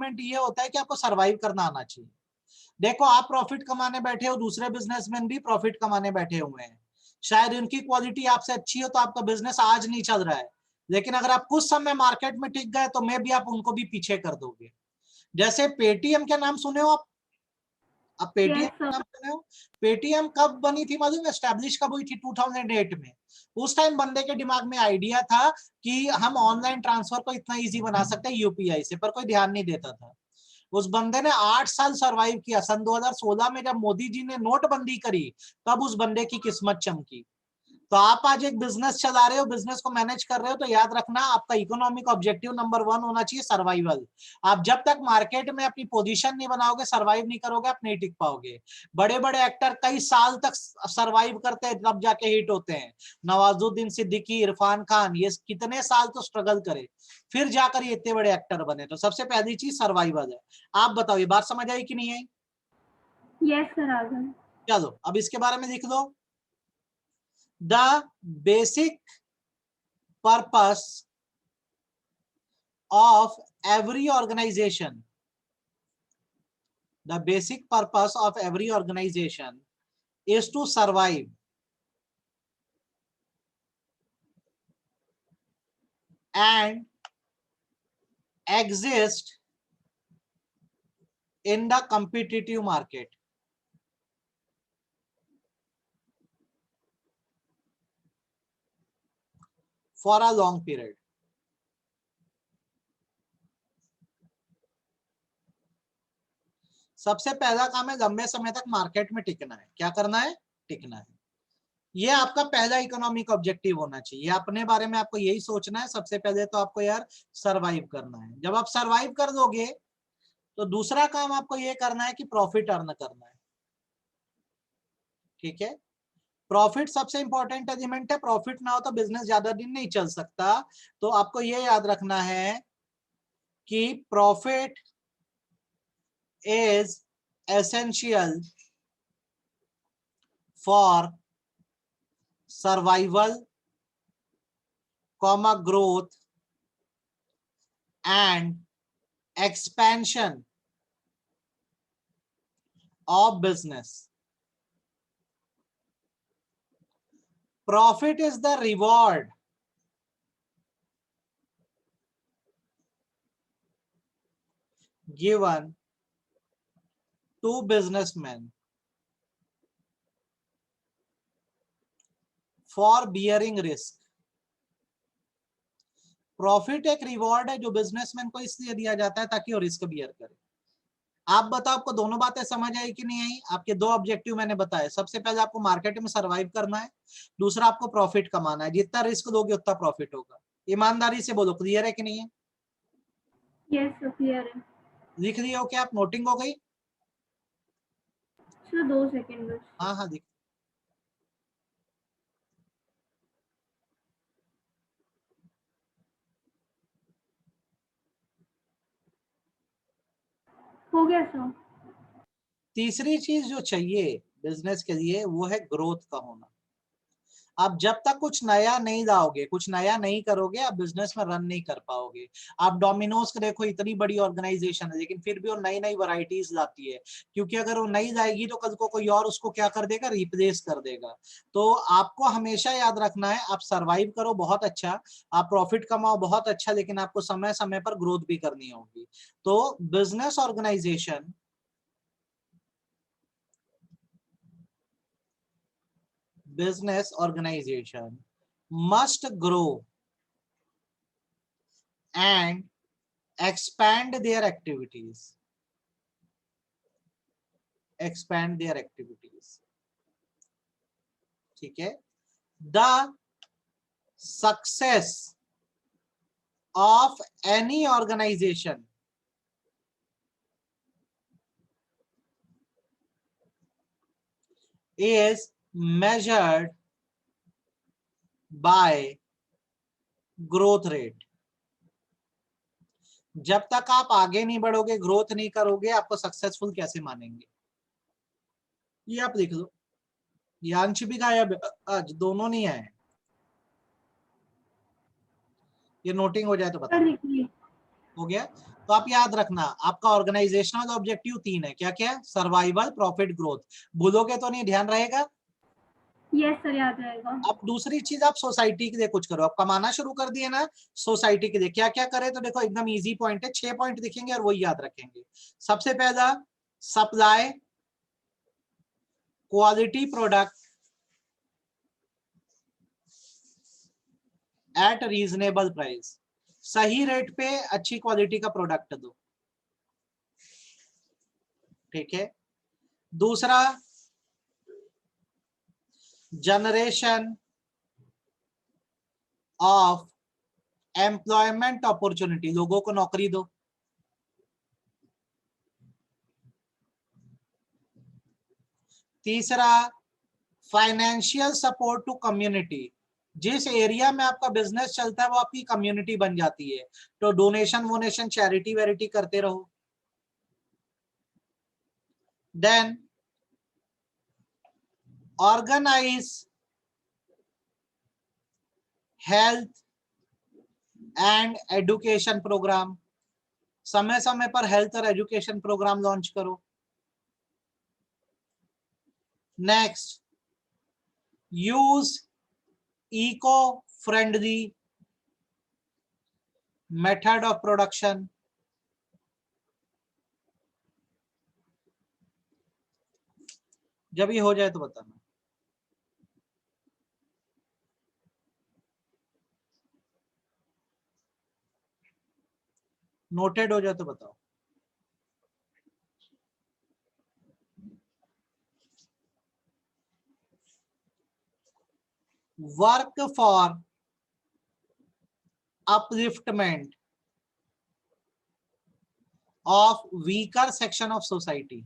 Commitment ये होता है कि आपको सरवाइव करना आना चाहिए। देखो आप प्रॉफिट कमाने बैठे हो, दूसरे बिजनेसमैन भी प्रॉफिट कमाने बैठे हुए हैं, शायद उनकी क्वालिटी आपसे अच्छी हो तो आपका बिजनेस आज नहीं चल रहा है, लेकिन अगर आप कुछ समय मार्केट में टिक गए तो मे भी आप उनको भी पीछे कर दोगे। जैसे पेटीएम के नाम सुने हो आप? पेटीएम Yes, का sir. नाम सुने हो? पेटीएम कब बनी थी मालूम है? एस्टैब्लिश कब हुई थी? 2008 में। उस टाइम बंदे के दिमाग में आइडिया था कि हम ऑनलाइन ट्रांसफर को इतना इजी बना सकते हैं यूपीआई से, पर कोई ध्यान नहीं देता था। उस बंदे ने 8 साल सरवाइव किया। सन 2016 में जब मोदी जी ने नोटबंदी करी तब उस बंदे की किस्मत चमकी। तो आप आज एक बिजनेस चला रहे हो, बिजनेस को मैनेज कर रहे हो, तो याद रखना आपका इकोनॉमिक ऑब्जेक्टिव नंबर 1 होना चाहिए सर्वाइवल। आप जब तक मार्केट में अपनी पोजीशन नहीं बनाओगे, सर्वाइव नहीं करोगे, आप नहीं टिक पाओगे। बड़े बड़े एक्टर कई साल तक सर्वाइव करते हैं तब जाके हिट होते हैं। नवाजुद्दीन सिद्दीकी, इरफान खान, ये कितने साल तो स्ट्रगल करे फिर जाकर ये इतने बड़े एक्टर बने। तो सबसे पहली चीज सर्वाइवल है। आप बताओ ये बात समझ आई कि नहीं आई? Yes, sir, Agan. चलो अब इसके बारे में लिख लो। The basic purpose of every organization, the basic purpose of every organization is to survive and exist in the competitive market for a long period. सबसे पहला काम है लंबे समय तक मार्केट में टिकना है। क्या करना है? टिकना है। ये आपका पहला इकोनॉमिक ऑब्जेक्टिव होना चाहिए। अपने बारे में आपको यही सोचना है। सबसे पहले तो आपको यार सरवाइव करना है। जब आप सरवाइव कर दोगे तो दूसरा काम आपको ये करना है कि प्रॉफिट अर्न करना है। ठीक है, प्रॉफिट सबसे इंपॉर्टेंट एलिमेंट है। प्रॉफिट ना हो तो बिजनेस ज्यादा दिन नहीं चल सकता। तो आपको ये याद रखना है कि profit is essential for survival, comma growth and expansion of business. Profit is the reward given to businessmen for bearing risk। Profit एक रिवॉर्ड है जो बिजनेसमैन को इसलिए दिया जाता है ताकि वो रिस्क बियर करे। आप बताओ आपको दोनों बातें समझ आई कि नहीं आई? आपके दो ऑब्जेक्टिव मैंने बताए। सबसे पहले आपको मार्केट में सरवाइव करना है, दूसरा आपको प्रॉफिट कमाना है। जितना रिस्क दोगे उतना प्रॉफिट होगा। ईमानदारी से बोलो, क्लियर है कि नहीं है? Yes, sir, clear है। लिख रही हो क्या आप? नोटिंग हो गई? Sir, 2 सेकंड बस। हाँ हाँ लिख। हो गया सर। तीसरी चीज जो चाहिए बिजनेस के लिए वो है ग्रोथ का होना। आप जब तक कुछ नया नहीं लाओगे, कुछ नया नहीं करोगे, आप बिजनेस में रन नहीं कर पाओगे। आप डोमिनोज को देखो, इतनी बड़ी ऑर्गेनाइजेशन है लेकिन फिर भी वो नई नई वैरायटीज लाती है, क्योंकि अगर वो नहीं लाएगी तो कल को कोई और उसको क्या कर देगा? रिप्लेस कर देगा। तो आपको हमेशा याद रखना है, आप सरवाइव करो बहुत अच्छा, आप प्रॉफिट कमाओ बहुत अच्छा, लेकिन आपको समय समय पर ग्रोथ भी करनी होगी। तो business organisation must grow and expand their activities. ठीक है, the success of any organization is measured by growth rate। जब तक आप आगे नहीं बढ़ोगे, ग्रोथ नहीं करोगे, आपको सक्सेसफुल कैसे मानेंगे? ये आप लिख लो। यांश भी गायब, आज दोनों नहीं आए। ये नोटिंग हो जाए तो बता। सर लिखिए। हो गया? तो आप याद रखना आपका ऑर्गेनाइजेशनल ऑब्जेक्टिव 3 है, क्या क्या? Survival, profit, growth. भूलोगे तो नहीं, ध्यान रहेगा। यस सर, याद रहेगा। अब दूसरी चीज, आप सोसाइटी के लिए कुछ करो। आप कमाना शुरू कर दिए ना, सोसाइटी के लिए क्या क्या करे, तो देखो एकदम इजी पॉइंट है, 6 पॉइंट दिखेंगे और वही याद रखेंगे। सबसे पहला, supply quality product at reasonable price. सही रेट पे अच्छी क्वालिटी का प्रोडक्ट दो, ठीक है। दूसरा, जनरेशन ऑफ एम्प्लॉयमेंट अपॉर्चुनिटी, लोगों को नौकरी दो। तीसरा, फाइनेंशियल सपोर्ट टू कम्युनिटी, जिस एरिया में आपका बिजनेस चलता है वो आपकी कम्युनिटी बन जाती है, तो डोनेशन वोनेशन चैरिटी वैरिटी करते रहो। Then organise health and education program, समय समय पर हेल्थ और एजुकेशन प्रोग्राम लॉन्च करो। Next, use eco friendly method of production. जब ये हो जाए तो बताना। नोटेड हो जाए तो बताओ। Work for upliftment of weaker section of society.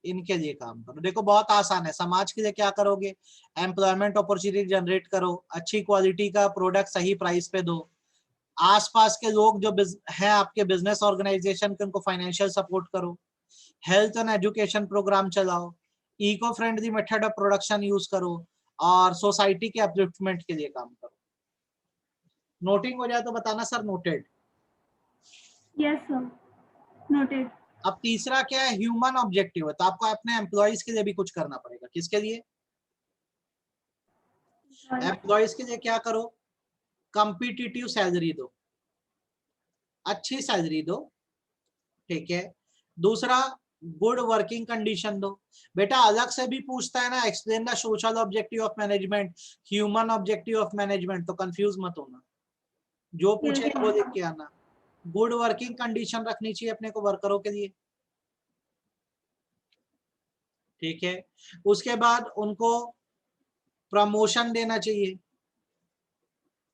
इनके लिए काम करो। देखो बहुत आसान है। समाज के लिए क्या करोगे? एम्प्लॉयमेंट अपॉर्चुनिटी जनरेट करो, अच्छी क्वालिटी का प्रोडक्ट सही प्राइस पे दो, आसपास के लोग जो हैं आपके बिजनेस ऑर्गेनाइजेशन के, उनको फाइनेंशियल सपोर्ट करो, हेल्थ एंड एजुकेशन प्रोग्राम चलाओ, eco friendly method of production use करो, और सोसाइटी के अपलिफ्टमेंट के लिए काम करो। नोटिंग हो जाए तो बताना sir. Noted. Yes sir, noted. अब तीसरा क्या है? ह्यूमन ऑब्जेक्टिव है, तो आपको अपने एम्प्लॉयज के लिए भी कुछ करना पड़ेगा। किसके लिए? एम्प्लॉयज के लिए क्या करो? कॉम्पिटिटिव सैलरी दो, अच्छी सैलरी दो, ठीक है। दूसरा, गुड वर्किंग कंडीशन दो। बेटा अलग से भी पूछता है ना, explain the social objective of management, human objective of management, तो कंफ्यूज मत होना, जो पूछेगा वो लिख के आना। गुड वर्किंग कंडीशन रखनी चाहिए अपने को वर्करों के लिए, ठीक है। उसके बाद उनको प्रमोशन देना चाहिए,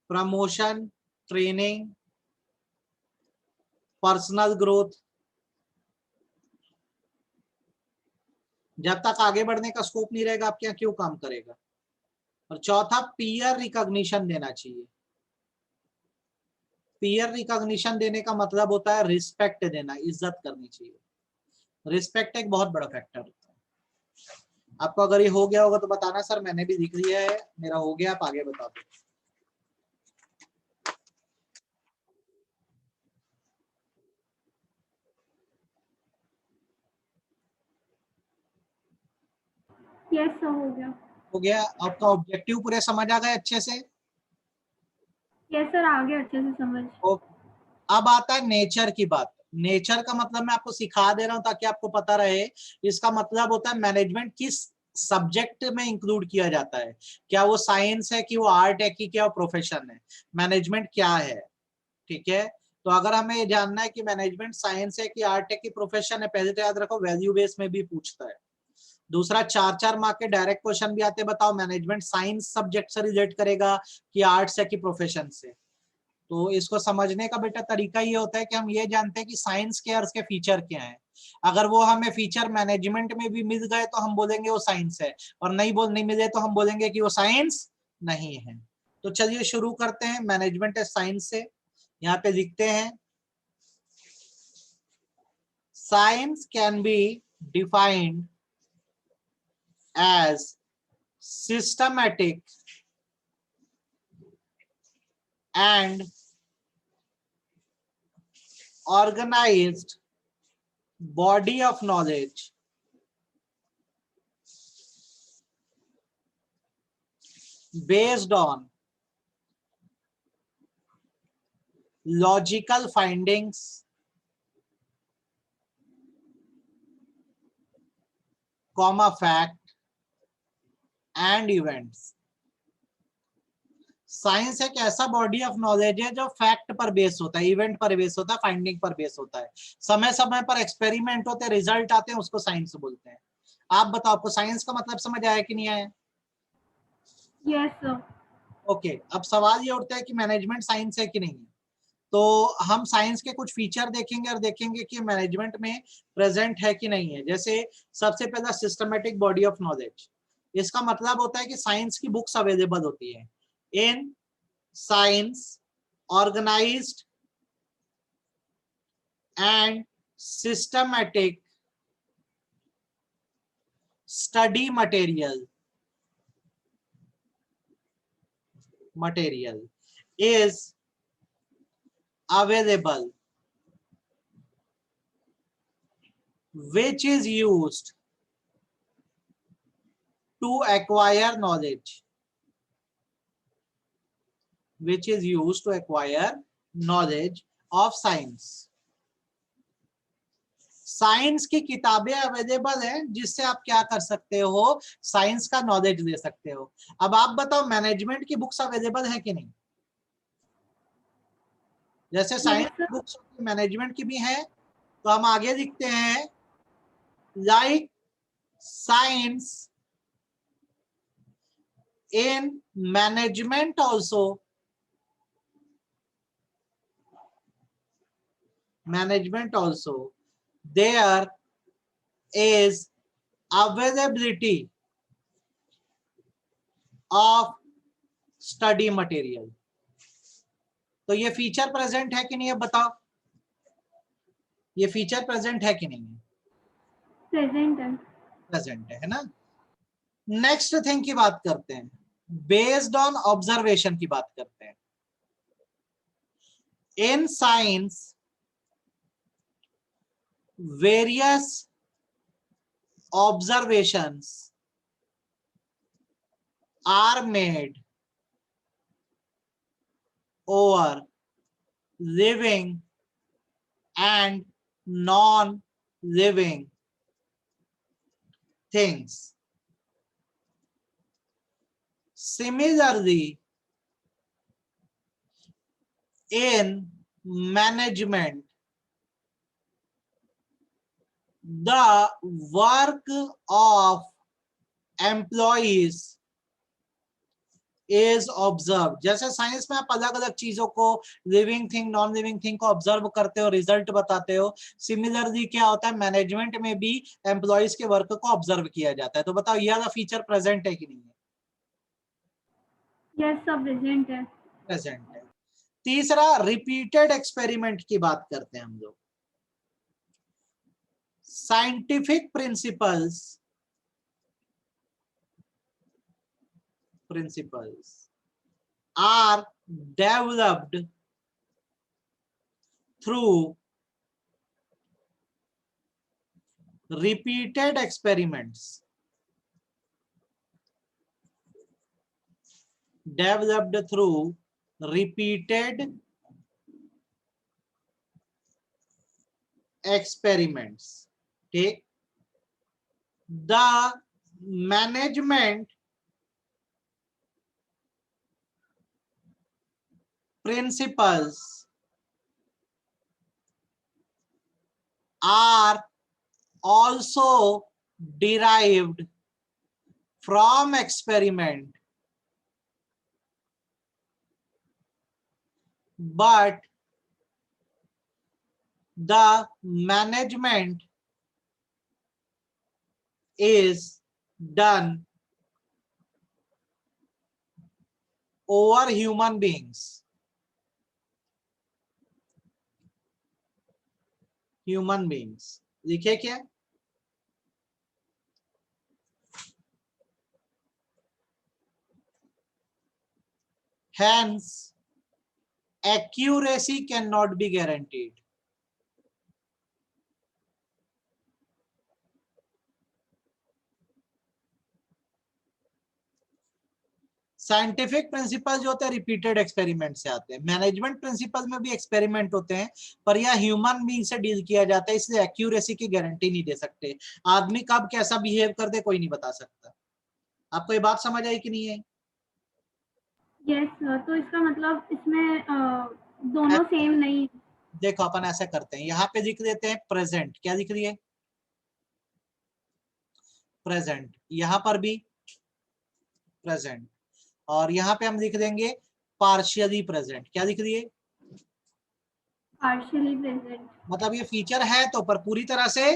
प्रमोशन, ट्रेनिंग, पर्सनल ग्रोथ। जब तक आगे बढ़ने का स्कोप नहीं रहेगा आपके यहाँ क्यों काम करेगा? और चौथा, पीयर रिकॉग्निशन देना चाहिए। पीयर रिकॉग्निशन देने का मतलब होता है रिस्पेक्ट देना, इज्जत करनी चाहिए। रिस्पेक्ट एक बहुत बड़ा फैक्टर होता है। आपको अगर ये हो गया होगा तो बताना सर मैंने भी लिख लिया है, मेरा हो गया, आप आगे बता दो। यस सर, हो गया। हो गया। आपका ऑब्जेक्टिव पूरे समझ आ गए अच्छे से? यस सर, आ गया अच्छे से समझ। ओके। अब आता है नेचर की बात। नेचर का मतलब मैं आपको सिखा दे रहा हूं ताकि आपको पता रहे। इसका मतलब होता है मैनेजमेंट किस सब्जेक्ट में इंक्लूड किया जाता है, क्या वो साइंस है कि वो आर्ट है कि क्या वो प्रोफेशन है, मैनेजमेंट क्या है, ठीक है। तो अगर हमें ये जानना है कि मैनेजमेंट साइंस है कि आर्ट है कि प्रोफेशन है, पहले तो याद रखो वैल्यू बेस में भी पूछता है। दूसरा, 4-4 मार्क के डायरेक्ट क्वेश्चन भी आते हैं, बताओ मैनेजमेंट साइंस सब्जेक्ट से रिलेट करेगा कि आर्ट्स है कि प्रोफेशन से। तो इसको समझने का बेटा तरीका ये होता है कि हम ये जानते हैं कि साइंस के और उसके फीचर क्या है। अगर वो हमें फीचर मैनेजमेंट में भी मिल गए तो हम बोलेंगे वो साइंस है, और नहीं मिले तो हम बोलेंगे कि वो साइंस नहीं है। तो चलिए शुरू करते हैं मैनेजमेंट साइंस से। यहाँ पे लिखते हैं, science can be defined as systematic and organized body of knowledge based on logical findings, comma fact and events. Science एक ऐसा बॉडी ऑफ नॉलेज है जो फैक्ट पर बेस होता है, इवेंट पर बेस होता है, फाइंडिंग पर बेस होता है, समय समय पर एक्सपेरिमेंट होते हैं, रिजल्ट आते हैं, उसको साइंस बोलते हैं। आप बताओ आपको साइंस का मतलब समझ आया कि नहीं आया? Yes sir. ओके, अब सवाल ये उठता है कि मैनेजमेंट साइंस है कि नहीं है। तो हम साइंस के कुछ फीचर देखेंगे और देखेंगे कि मैनेजमेंट में प्रेजेंट है कि नहीं है। जैसे सबसे पहला सिस्टमेटिक बॉडी ऑफ नॉलेज, इसका मतलब होता है कि साइंस की बुक्स अवेलेबल होती है। In science organized and systematic study material is available, which is used to acquire knowledge, which is used to acquire knowledge of science. Science की किताबें अवेलेबल हैं जिससे आप क्या कर सकते हो, साइंस का नॉलेज ले सकते हो। अब आप बताओ मैनेजमेंट की बुक्स अवेलेबल है कि नहीं? जैसे साइंस Yes, sir. की बुक्स मैनेजमेंट की भी है, तो हम आगे लिखते हैं like science in management also, there is availability of study material। तो ये फीचर प्रेजेंट है कि नहीं, अब बताओ ये फीचर प्रेजेंट है कि नहीं है? प्रेजेंट है ना। नेक्स्ट थिंग की बात करते हैं, बेस्ड ऑन ऑब्जर्वेशन की बात करते हैं। In science various observations are made over living and non-living things. Similarly, in management, the work of employees is observed। जैसे साइंस में आप अलग अलग चीजों को, living thing non living thing को ऑब्जर्व करते हो, रिजल्ट बताते हो। सिमिलरली क्या होता है, मैनेजमेंट में भी एम्प्लॉइज के वर्क को ऑब्जर्व किया जाता है। तो बताओ ये वाला फीचर प्रेजेंट है कि नहीं है? यस सर, प्रेजेंट है। प्रेजेंट है। तीसरा रिपीटेड एक्सपेरिमेंट की बात करते हैं हम लोग। Scientific principles are developed through repeated experiments, developed through repeated experiments। ठीक, the management principles are also derived from experiment, but the management is done over human beings। लिखे क्या? Hence accuracy cannot be guaranteed. Scientific principle जो होते हैं repeated experiment से आते हैं, management principal में भी एक्सपेरिमेंट होते हैं पर यह ह्यूमन बीइंग से डील किया जाता है, इसलिए एक्यूरेसी की गारंटी नहीं दे सकते। आदमी कब कैसा बिहेव कर दे कोई नहीं बता सकता। आपको ये बात समझ आई कि नहीं है? यस सर, तो इसका मतलब इसमें दोनों सेम नहीं। देखो अपन ऐसे करते हैं, यहाँ पे लिख देते हैं प्रेजेंट, क्या लिख रही है प्रेजेंट, यहाँ पर भी प्रेजेंट, और यहाँ पे हम लिख देंगे पार्शियली प्रेजेंट, क्या लिख रही है पार्शियली प्रेजेंट। मतलब ये फीचर है तो पर पूरी तरह से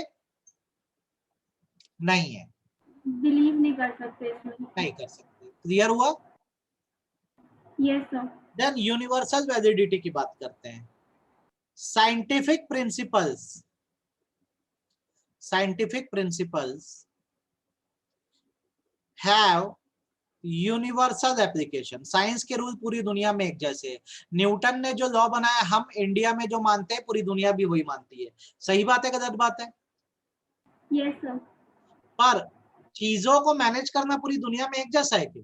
नहीं है, बिलीव नहीं कर सकते इसमें। नहीं कर सकते। क्लियर हुआ? Yes sir. Then universal validity की बात करते हैं। Scientific principles have universal application. Science के रूल पूरी दुनिया में एक जैसे है। न्यूटन ने जो लॉ बनाया हम इंडिया में जो मानते हैं पूरी दुनिया भी वही मानती है। सही बात है गलत बात है? Yes sir. पर चीजों को मैनेज करना पूरी दुनिया में एक जैसा है क्या?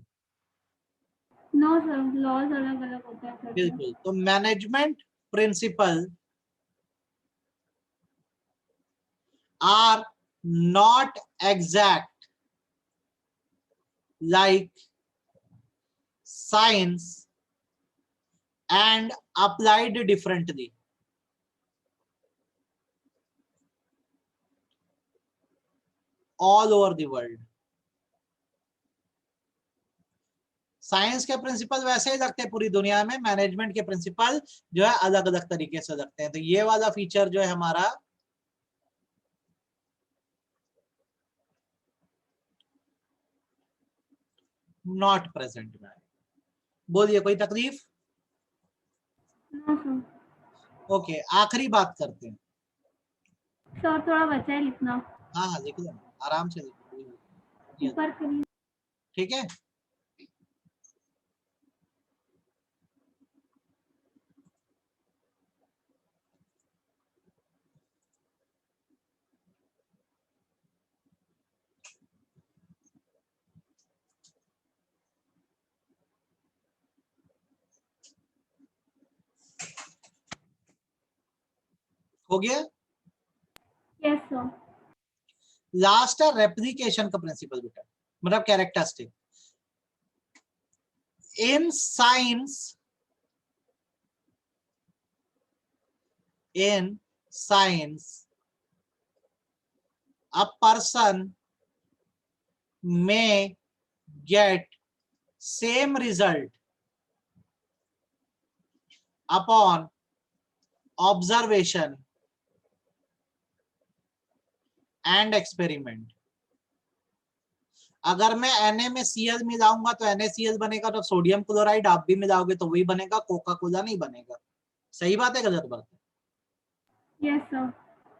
नो सर, लॉज अलग अलग होते हैं सर। बिल्कुल। तो management principle are not exact like science and applied differently. All over the world. Science के प्रिंसिपल वैसे ही लगते हैं पूरी दुनिया में, मैनेजमेंट के प्रिंसिपल जो है अलग अलग तरीके से लगते हैं। तो ये वाला फीचर जो है हमारा नॉट प्रेजेंट में। बोलिए कोई तकलीफ? No sir. ओके, आखिरी बात करते हैं। सर थोड़ा बचा है लिखना। हाँ हाँ लिख लो, आराम से लिखो, ऊपर करिए। ठीक है। हो गया? Yes sir. लास्ट है रेप्लिकेशन का प्रिंसिपल बेटा, मतलब characteristic in science. In science, a person may get same result upon observation and experiment. अगर मैं NaCl मिलाऊंगा तो NaCl बनेगा, तो सोडियम क्लोराइड आप भी मिलाओगे तो वही बनेगा, कोका कोला नहीं बनेगा। सही बात है गलत बात है? Yes sir.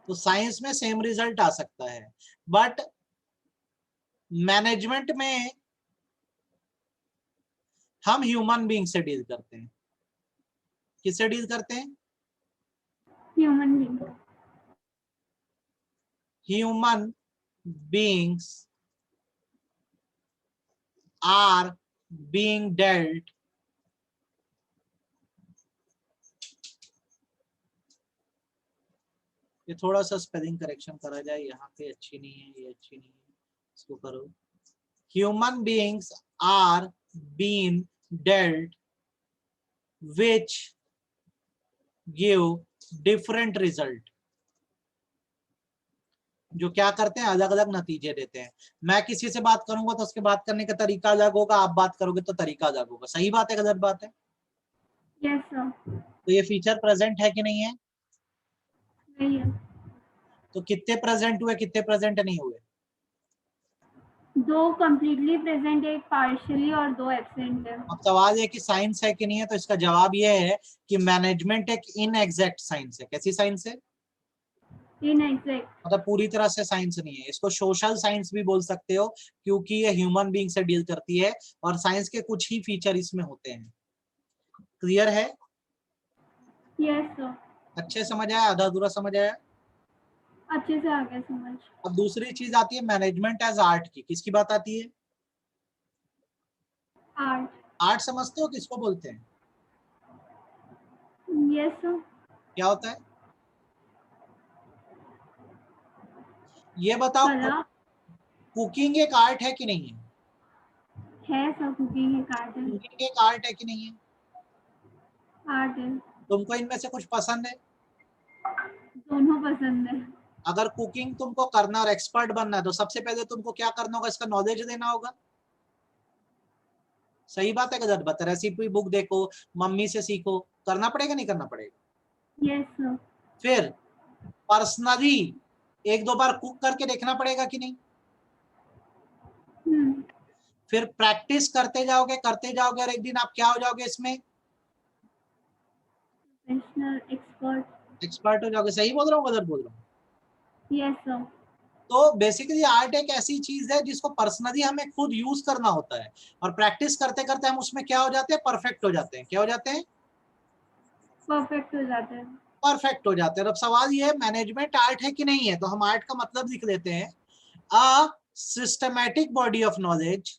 तो साइंस में सेम रिजल्ट आ सकता है, बट मैनेजमेंट में हम ह्यूमन बीइंग से डील करते हैं। किससे डील करते हैं? Human being. Human beings are being dealt ये थोड़ा सा स्पेलिंग करेक्शन करा जाए, यहाँ पे अच्छी नहीं है, ये अच्छी नहीं है, इसको करो। Human beings are been dealt which give different result, जो क्या करते हैं अलग अलग नतीजे देते हैं। मैं किसी से बात करूंगा तो उसके बात करने का तरीका अलग होगा, आप बात करोगे तो तरीका अलग होगा। सही बात है गलत बात है? Yes sir. तो ये फीचर प्रेजेंट है कि नहीं है? नहीं है। तो कितने प्रेजेंट हुए कितने प्रेजेंट नहीं हुए? दो कंप्लीटली प्रेजेंट, एक पार्शियली और दो एब्सेंट है। अब सवाल है कि साइंस है कि नहीं है, तो इसका जवाब ये है कि मैनेजमेंट एक इनएग्जैक्ट साइंस है। कैसी साइंस है? इनएग्जैक्ट। मतलब पूरी तरह से साइंस नहीं है। इसको सोशल साइंस भी बोल सकते हो क्योंकि ये ह्यूमन बीइंग से डील करती है और साइंस के कुछ ही फीचर इसमें होते हैं। क्लियर है? यस सर, अच्छे समझ आया, आधा अधूरा समझ आया? अच्छे से आ गया समझ। अब दूसरी चीज आती है मैनेजमेंट एज आर्ट की। किसकी बात आती है? आर्ट। आर्ट समझते हो किसको बोलते हैं? Yes sir. क्या होता है ये बताओ। कला कुकिंग एक आर्ट है कि नहीं है? है सर, कुकिंग एक आर्ट है। कुकिंग एक आर्ट है कि नहीं है? आर्ट है। तुमको इनमें से कुछ पसंद है? दोनों पसंद है। अगर कुकिंग तुमको करना और एक्सपर्ट बनना है तो सबसे पहले तुमको क्या करना होगा? इसका नॉलेज देना होगा। सही बात है गलत बात है? रेसिपी बुक देखो, मम्मी से सीखो, करना पड़ेगा नहीं करना पड़ेगा? Yes sir. फिर पर्सनली एक दो बार कुक करके देखना पड़ेगा कि नहीं? फिर प्रैक्टिस करते जाओगे और एक दिन आप क्या हो जाओगे इसमें? Professional expert. एक्सपर्ट हो जाओगे। सही बोल रहा हूँ गलत बोल रहा हूँ? Yes sir. तो बेसिकली आर्ट एक ऐसी चीज है जिसको पर्सनली हमें खुद यूज करना होता है, और प्रैक्टिस करते करते हम उसमें क्या हो जाते हैं? परफेक्ट हो जाते हैं। क्या हो जाते हैं? परफेक्ट हो जाते हैं। परफेक्ट हो जाते हैं। अब सवाल ये है मैनेजमेंट आर्ट है कि नहीं है, तो हम आर्ट का मतलब लिख लेते हैं, a systematic body of knowledge,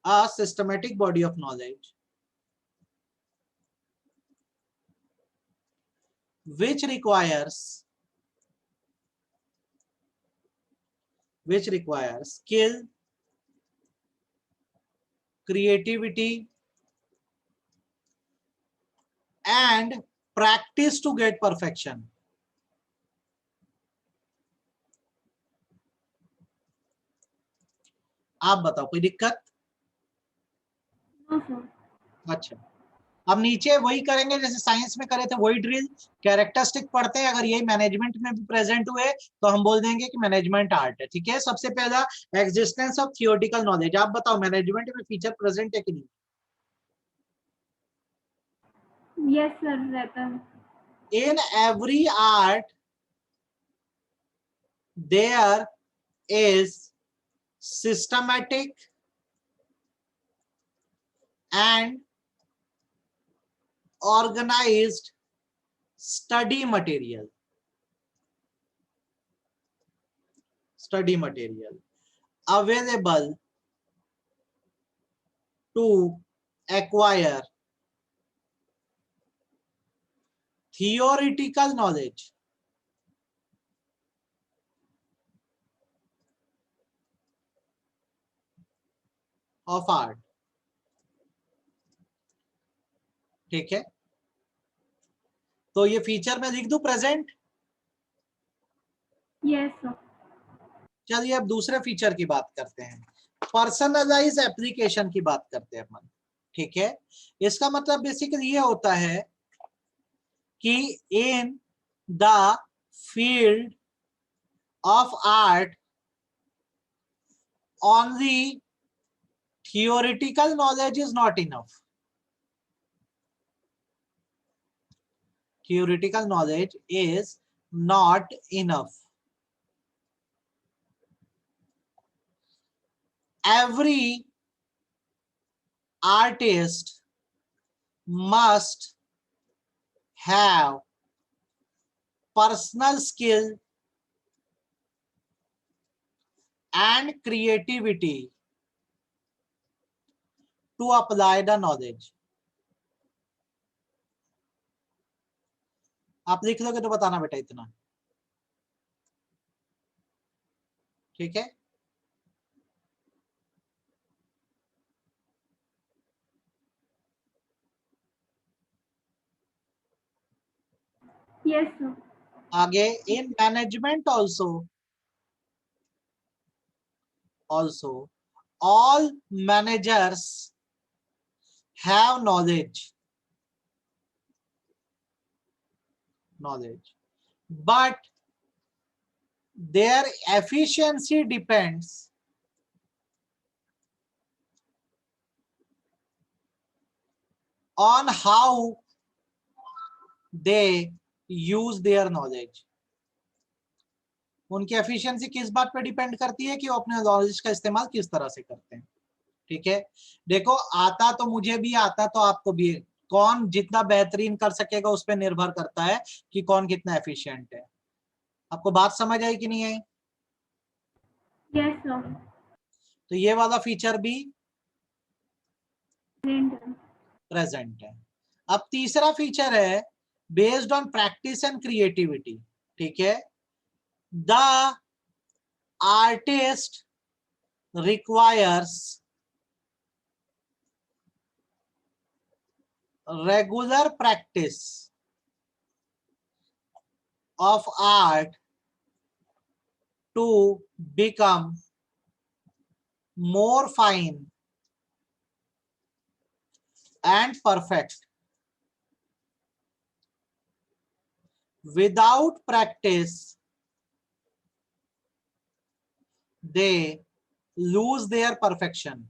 a systematic body of knowledge which requires skill, creativity and practice to get perfection. आप बताओ कोई दिक्कत? No sir. अच्छा, अब नीचे वही करेंगे जैसे साइंस में करे थे, वही ड्रिल। कैरेक्टरिस्टिक पढ़ते हैं, अगर यही मैनेजमेंट में भी प्रेजेंट हुए तो हम बोल देंगे कि मैनेजमेंट आर्ट है। ठीक है, सबसे पहला एग्जिस्टेंस ऑफ थियोरेटिकल नॉलेज। आप बताओ मैनेजमेंट में फीचर प्रेजेंट है कि नहीं? यस सर, रहता है। In every art there is systematic and organized study material available to acquire theoretical knowledge of art. ठीक है, तो ये फीचर में लिख दूं प्रेजेंट। Yes sir. चलिए अब दूसरे फीचर की बात करते हैं, पर्सनलाइज एप्लीकेशन की बात करते हैं अपन। ठीक है, इसका मतलब बेसिकली ये होता है कि in the field of art only theoretical knowledge is not enough. Theoretical knowledge is not enough. Every artist must have personal skill and creativity to apply the knowledge. आप लिख लोगे तो बताना बेटा इतना। ठीक है, यस सर। आगे in management also all managers have knowledge, but their efficiency depends on how they use their knowledge. उनकी एफिशिएंसी किस बात पे डिपेंड करती है? कि वो अपने नॉलेज का इस्तेमाल किस तरह से करते हैं। ठीक है, देखो आता तो मुझे भी आता तो आपको भी कौन जितना बेहतरीन कर सकेगा उस पर निर्भर करता है कि कौन कितना एफिशिएंट है। आपको बात समझ आई कि नहीं आई? Yes sir. तो ये वाला फीचर भी प्रेजेंट। प्रेजेंट है। अब तीसरा फीचर है based on practice and creativity. ठीक है, the artist requires regular practice of art to become more fine and perfect. Without practice, they lose their perfection.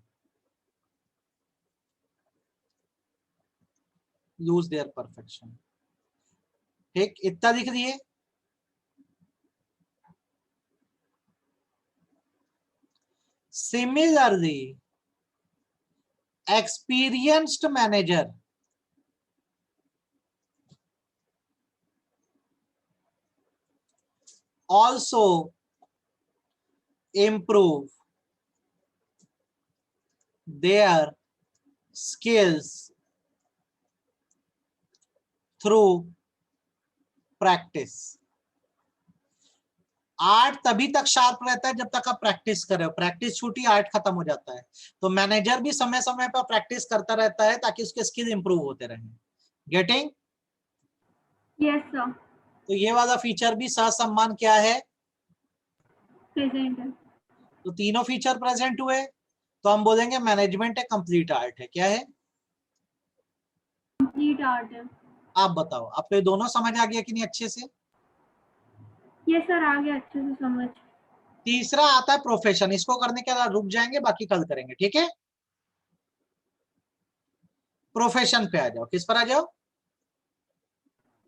Lose their perfection. ठीक, इतना लिख दिए। Similarly, experienced manager also improve their skills through practice. Art तभी तक sharp रहता है जब तक आप प्रैक्टिस कर रहे हो। प्रैक्टिस छूटी, आर्ट खत्म हो जाता है। तो मैनेजर भी समय समय पर प्रैक्टिस करता रहता है ताकि उसके स्किल इंप्रूव होते रहें। गेटिंग? Yes sir. तो ये वाला फीचर भी सहसम्मान क्या है? प्रेजेंट है। तो तीनों फीचर प्रेजेंट हुए तो हम बोलेंगे मैनेजमेंट है, कंप्लीट आर्ट है। क्या है? कंप्लीट आर्ट है। आप बताओ, आपको ये दोनों समझ आ गया कि नहीं अच्छे से? यस सर, आ गया अच्छे से समझ। तीसरा आता है प्रोफेशन। इसको करने के बाद रुक जाएंगे, बाकी कल करेंगे। ठीक है, प्रोफेशन पे आ जाओ। किस पर आ जाओ?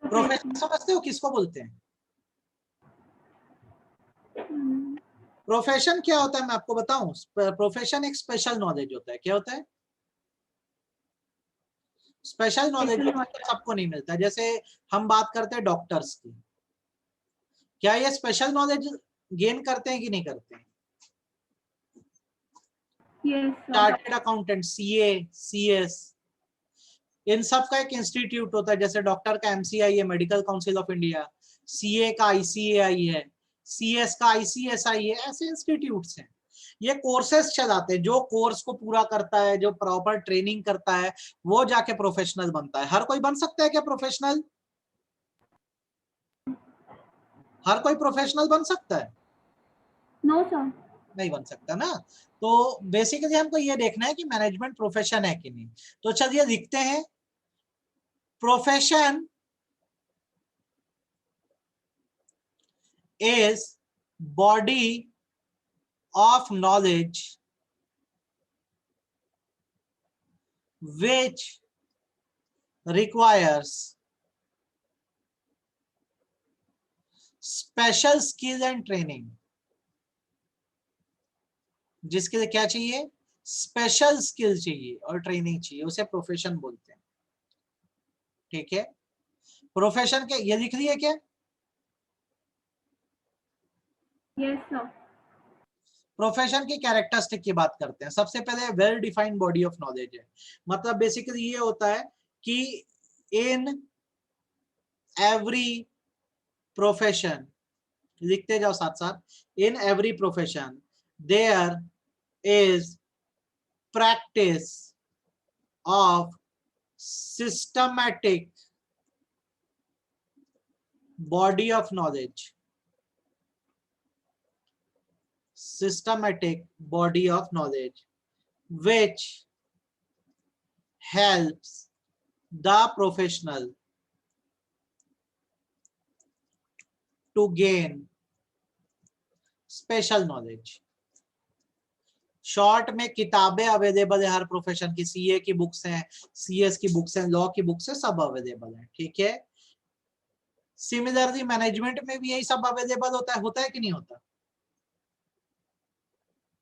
प्रोफेशन समझते हो किसको बोलते हैं? प्रोफेशन क्या होता है मैं आपको बताऊं। प्रोफेशन एक स्पेशल नॉलेज होता है। क्या होता है? स्पेशल नॉलेज सबको नहीं मिलता। जैसे हम बात करते हैं डॉक्टर्स की, क्या ये स्पेशल नॉलेज गेन करते हैं कि नहीं करते हैं? Yes sir. Chartered accountant, CA, CS, इन सब का एक इंस्टीट्यूट होता है। जैसे डॉक्टर का एमसीआई है, medical council of India, CA का आईसीएआई है, सीएस का आईसीएसआई है। ऐसे इंस्टीट्यूट्स हैं, ये कोर्सेस चलाते हैं। जो कोर्स को पूरा करता है, जो प्रॉपर ट्रेनिंग करता है, वो जाके प्रोफेशनल बनता है। हर कोई बन सकता है क्या प्रोफेशनल? हर कोई प्रोफेशनल बन सकता है? No sir. नहीं बन सकता ना। तो बेसिकली हमको ये देखना है कि मैनेजमेंट प्रोफेशन है कि नहीं। तो चलिए लिखते हैं, profession is body of knowledge which requires special skill and training। जिसके लिए क्या चाहिए? स्पेशल स्किल चाहिए और ट्रेनिंग चाहिए, उसे प्रोफेशन बोलते हैं। ठीक है, प्रोफेशन के ये लिख लिया क्या? Yes sir. प्रोफेशन की कैरेक्टरिस्टिक की बात करते हैं। सबसे पहले well defined body of knowledge है। मतलब बेसिकली ये होता है कि इन एवरी प्रोफेशन, लिखते जाओ साथ साथ, in every profession there is practice of systematic body of knowledge. systematic body of knowledge which helps the professional to gain special knowledge। Short में किताबें अवेलेबल है हर प्रोफेशन की। सीए की बुक्स हैं, सीएस की बुक्स हैं, लॉ की books हैं, सब अवेलेबल है। ठीक है, सिमिलरली मैनेजमेंट में भी यही सब अवेलेबल होता है कि नहीं होता?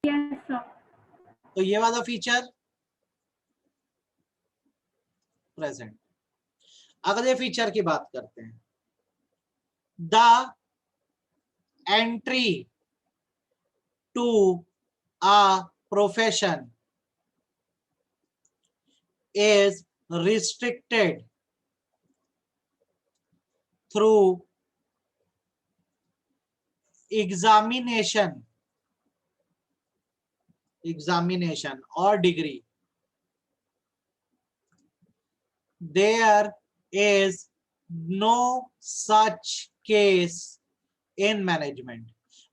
Yes sir. तो ये वाला फीचर प्रेजेंट। अगले फीचर की बात करते हैं, the entry to a profession is restricted through examination or degree. There is no such case in management.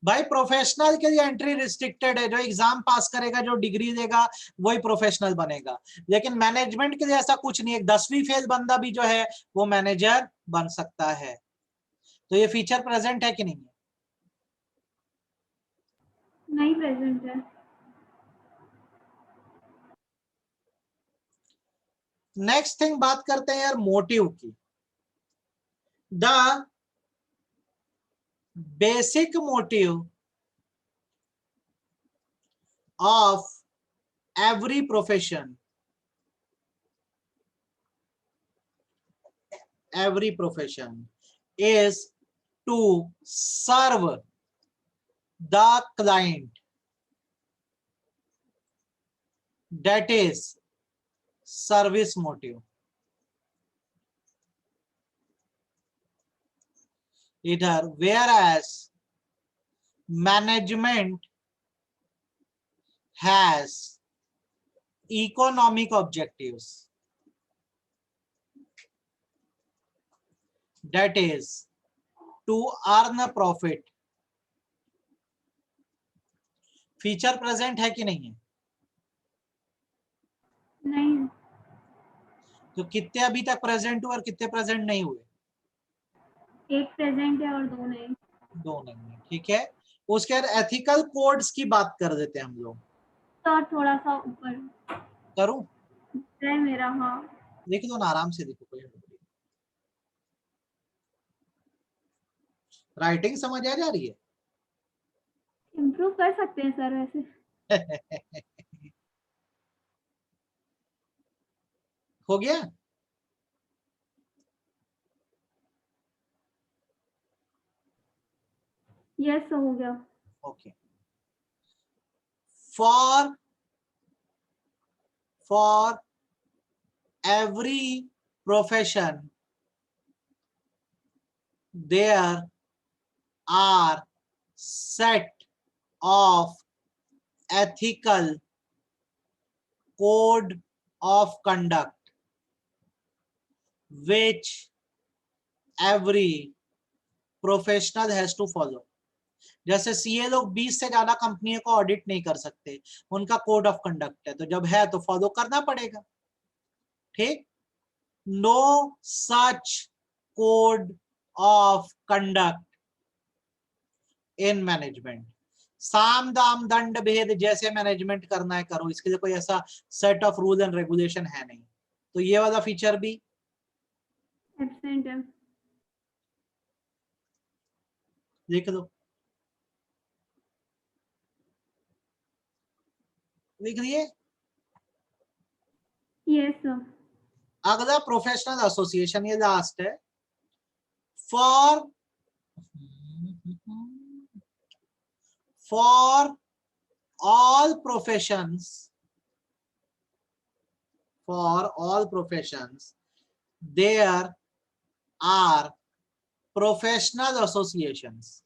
भाई प्रोफेशनल के लिए एंट्री रिस्ट्रिक्टेड है, जो एग्जाम पास करेगा, जो डिग्री देगा, वही प्रोफेशनल बनेगा। लेकिन मैनेजमेंट के लिए ऐसा कुछ नहीं है, 10वीं फेल बंदा भी जो है वो मैनेजर बन सकता है। तो ये फीचर प्रेजेंट है कि नहीं है? नहीं प्रेजेंट है। नेक्स्ट थिंग बात करते हैं यार मोटिव की। The basic motive of every profession is to serve the client, that is service motive. Either whereas management has economic objectives, that is to earn a profit. Feature present है कि नहीं है? नहीं। तो कितने अभी तक प्रेजेंट हुए और कितने प्रेजेंट नहीं हुए? एक प्रेजेंट है और दो नहीं। दो नहीं है, ठीक है। उसके बाद एथिकल कोड्स की बात कर देते हैं हम लोग। तो थोड़ा सा ऊपर करूं? है मेरा। हाँ लिख दो ना, आराम से देखो, कोई राइटिंग समझ आ जा रही है? इम्प्रूव कर सकते हैं सर वैसे। हो गया? यस हो गया। Okay. for every profession there are set of ethical code of conduct which every professional has to follow. जैसे सीए लोग 20 से ज्यादा कंपनियों को ऑडिट नहीं कर सकते, उनका कोड ऑफ कंडक्ट है, तो जब है तो फॉलो करना पड़ेगा, ठीक। No such code of conduct in management. साम दाम दंड भेद जैसे मैनेजमेंट करना है करो, इसके लिए कोई ऐसा set of rule and regulation है नहीं। तो ये वाला फीचर भी एब्सेंट है। लिख दो, लिख दिए? Yes sir. अगला प्रोफेशनल एसोसिएशन, ये लास्ट है। For all professions there are professional associations.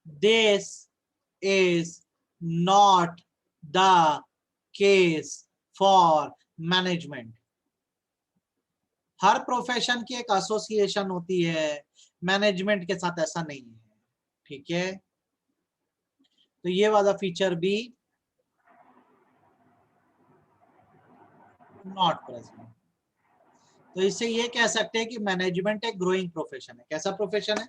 This is not the case for management. Her profession की एक एसोसिएशन होती है, मैनेजमेंट के साथ ऐसा नहीं है, ठीक है। तो ये वाला फीचर भी नॉट प्रेजेंट। तो इससे ये कह सकते हैं कि मैनेजमेंट एक ग्रोइंग प्रोफेशन है। कैसा प्रोफेशन है?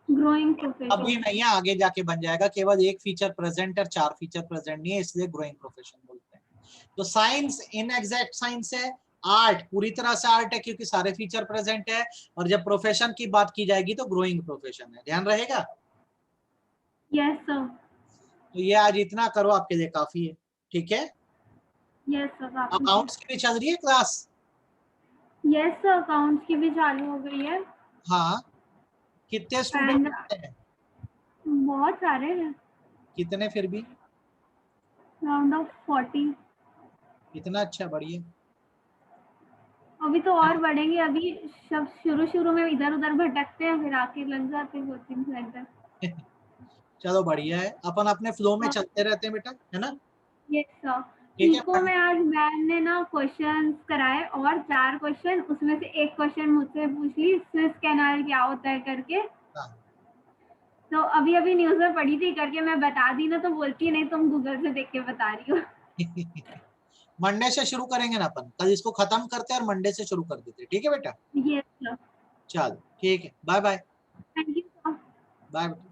Growing profession. अभी नहीं है, आगे जाके बन जाएगा। केवल एक फीचर प्रेजेंट है, 4 फीचर प्रेजेंट नहीं है, इसलिए ग्रोइंग प्रोफेशन बोलते हैं। तो साइंस इनएग्जैक्ट साइंस है, आर्ट पूरी तरह से आर्ट है क्योंकि सारे फीचर प्रेजेंट है, और जब प्रोफेशन की बात की जाएगी तो ग्रोइंग प्रोफेशन है। ध्यान रहेगा? Yes sir. तो ये आज इतना करो, आपके लिए काफी है, ठीक है। यस सर, आप अकाउंट्स की भी चल रही है क्लास? यस सर, अकाउंट्स की भी चालू हो गई है। हाँ, कितने एंड स्टूडेंट हैं? बहुत सारे हैं, कितने फिर भी? Round of 40। इतना अच्छा, बढ़िया। अभी तो और बढ़ेंगे, अभी सब शुरू शुरू में इधर उधर भटकते हैं, फिर आके लग जाते हैं कोचिंग सेंटर। चलो बढ़िया है, अपन अपने फ्लो में हाँ, चलते रहते हैं बेटा, है ना। Yes sir. ठीक है, इको में आज मैम ने ना क्वेश्चंस कराए, और 4 क्वेश्चन, उसमें से एक क्वेश्चन मुझसे पूछ ली, स्विस कैनाल क्या होता है करके। हाँ। तो अभी अभी न्यूज में पढ़ी थी करके मैं बता दी ना, तो बोलती नहीं तुम गूगल से देख के बता रही हो। मंडे से शुरू करेंगे ना अपन, कल इसको खत्म करते हैं और मंडे से शुरू कर देते हैं, ठीक है बेटा। Yes sir. चलो ठीक है, bye bye. Thank you sir. Bye बेटा।